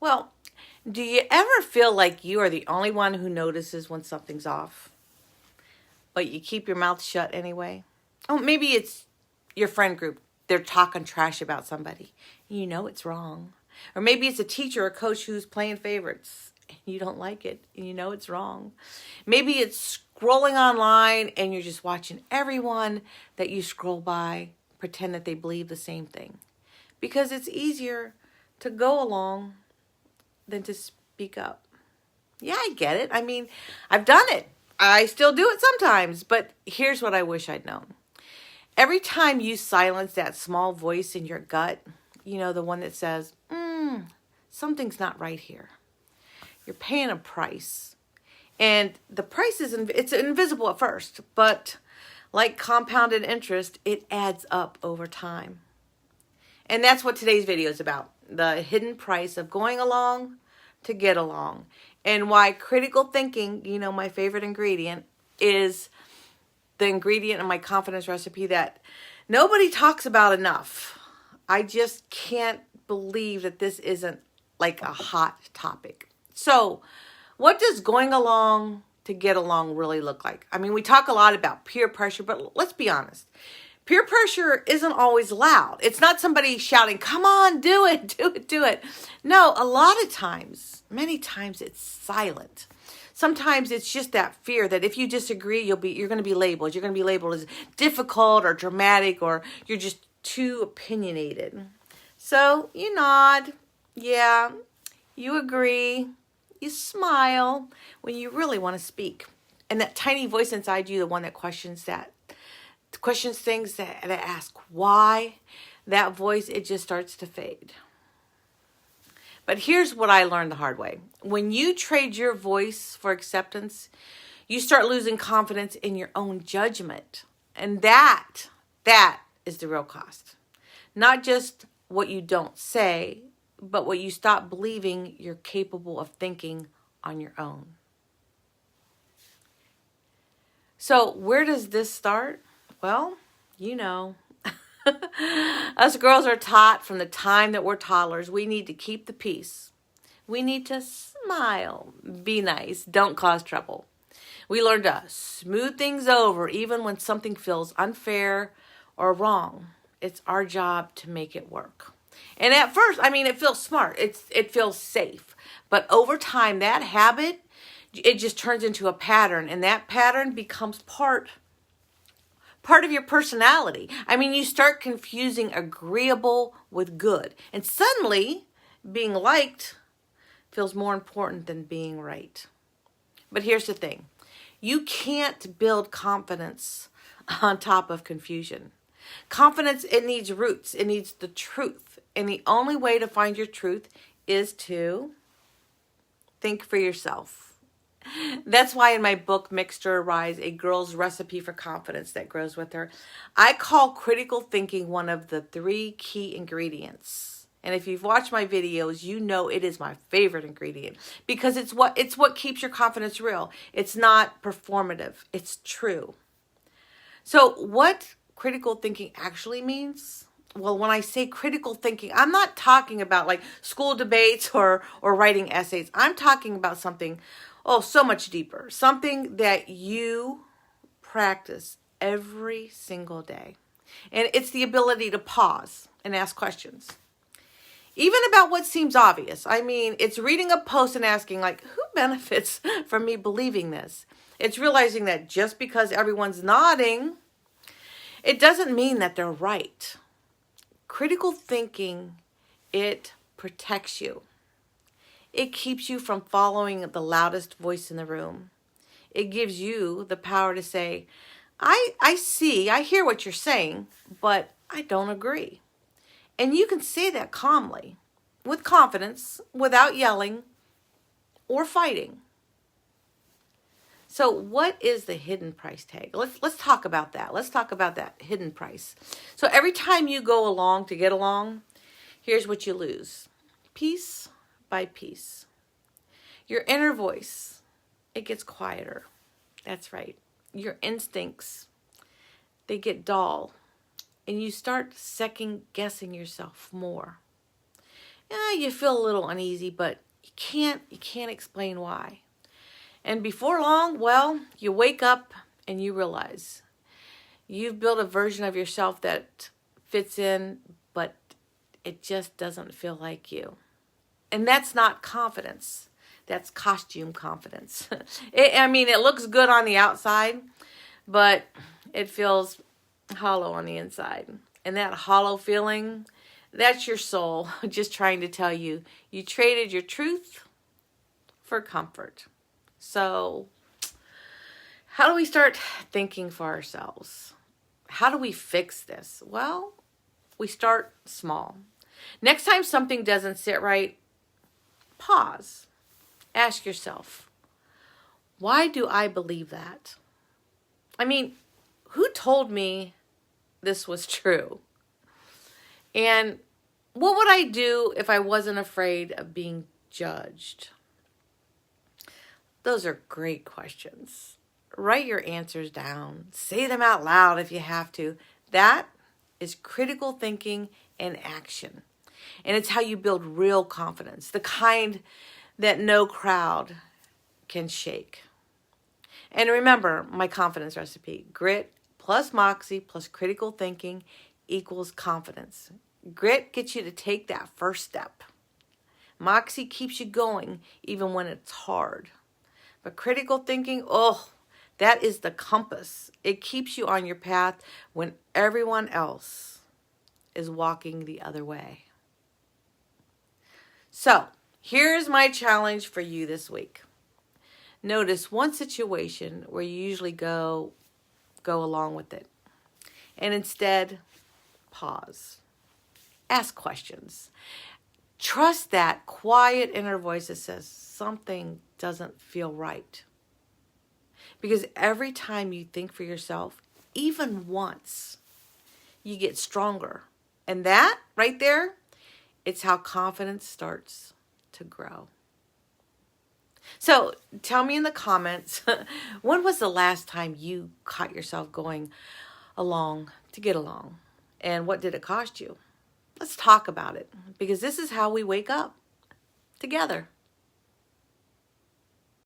Well, do you ever feel like you are the only one who notices when something's off, but you keep your mouth shut anyway? Oh, maybe it's your friend group. They're talking trash about somebody. You know it's wrong. Or maybe it's a teacher or coach who's playing favorites. And you don't like it. And you know it's wrong. Maybe it's scrolling online and you're just watching everyone that you scroll by pretend that they believe the same thing. Because it's easier to go along than to speak up. Yeah, I get it. I mean, I've done it. I still do it sometimes. But here's what I wish I'd known. Every time you silence that small voice in your gut, you know, the one that says, something's not right here. You're paying a price. And the price it's invisible at first, but like compounded interest, it adds up over time. And that's what today's video is about. The hidden price of going along to get along. And why critical thinking, you know, my favorite ingredient, is the ingredient in my confidence recipe that nobody talks about enough. I just can't believe that this isn't like a hot topic. So, what does going along to get along really look like? I mean, we talk a lot about peer pressure, but let's be honest. Peer pressure isn't always loud. It's not somebody shouting, come on, do it, do it, do it. No, a lot of times, many times it's silent. Sometimes it's just that fear that if you disagree, you're going to be labeled. You're going to be labeled as difficult or dramatic, or you're just too opinionated. So you nod. Yeah, you agree. You smile when you really want to speak. And that tiny voice inside you, the one that questions things, that ask why, that voice, it just starts to fade. But here's what I learned the hard way. When you trade your voice for acceptance, you start losing confidence in your own judgment. And that is the real cost. Not just what you don't say, but what you stop believing you're capable of thinking on your own. So where does this start? Well, you know. Us girls are taught from the time that we're toddlers, we need to keep the peace. We need to smile, be nice, don't cause trouble. We learn to smooth things over even when something feels unfair or wrong. It's our job to make it work. And at first, I mean, it feels smart. It feels safe. But over time, that habit, it just turns into a pattern. And that pattern becomes part of your personality. I mean, you start confusing agreeable with good. And suddenly, being liked feels more important than being right. But here's the thing. You can't build confidence on top of confusion. Confidence, it needs roots. It needs the truth. And the only way to find your truth is to think for yourself. That's why in my book, Mixed or Rise, A Girl's Recipe for Confidence That Grows With Her, I call critical thinking one of the 3 key ingredients. And if you've watched my videos, you know it is my favorite ingredient because it's what keeps your confidence real. It's not performative. It's true. So what critical thinking actually means? Well, when I say critical thinking, I'm not talking about like school debates or writing essays. I'm talking about something, so much deeper. Something that you practice every single day. And it's the ability to pause and ask questions. Even about what seems obvious. I mean, it's reading a post and asking, like, who benefits from me believing this? It's realizing that just because everyone's nodding, it doesn't mean that they're right. Critical thinking, it protects you. It keeps you from following the loudest voice in the room. It gives you the power to say, I hear what you're saying, but I don't agree. And you can say that calmly, with confidence, without yelling or fighting. So what is the hidden price tag? Let's talk about that. Let's talk about that hidden price. So every time you go along to get along, here's what you lose. Piece by piece. Your inner voice, it gets quieter. That's right. Your instincts, they get dull. And you start second guessing yourself more. yeah, you feel a little uneasy, but you can't explain why. And before long, well, you wake up and you realize you've built a version of yourself that fits in, but it just doesn't feel like you. And that's not confidence. That's costume confidence. It looks good on the outside, but it feels hollow on the inside. And that hollow feeling, that's your soul just trying to tell you you traded your truth for comfort. So, how do we start thinking for ourselves? How do we fix this? Well, we start small. Next time something doesn't sit right, pause. Ask yourself, why do I believe that? Who told me this was true? And what would I do if I wasn't afraid of being judged? Those are great questions. Write your answers down. Say them out loud if you have to. That is critical thinking in action. And it's how you build real confidence, the kind that no crowd can shake. And remember my confidence recipe. Grit plus Moxie plus critical thinking equals confidence. Grit gets you to take that first step. Moxie keeps you going even when it's hard. But critical thinking, that is the compass. It keeps you on your path when everyone else is walking the other way. So, here's my challenge for you this week. Notice one situation where you usually go along with it. And instead, pause. Ask questions. Trust that quiet inner voice that says something doesn't feel right. Because every time you think for yourself, even once, you get stronger. And that right there, it's how confidence starts to grow. So tell me in the comments, when was the last time you caught yourself going along to get along? And what did it cost you? Let's talk about it, because this is how we wake up together.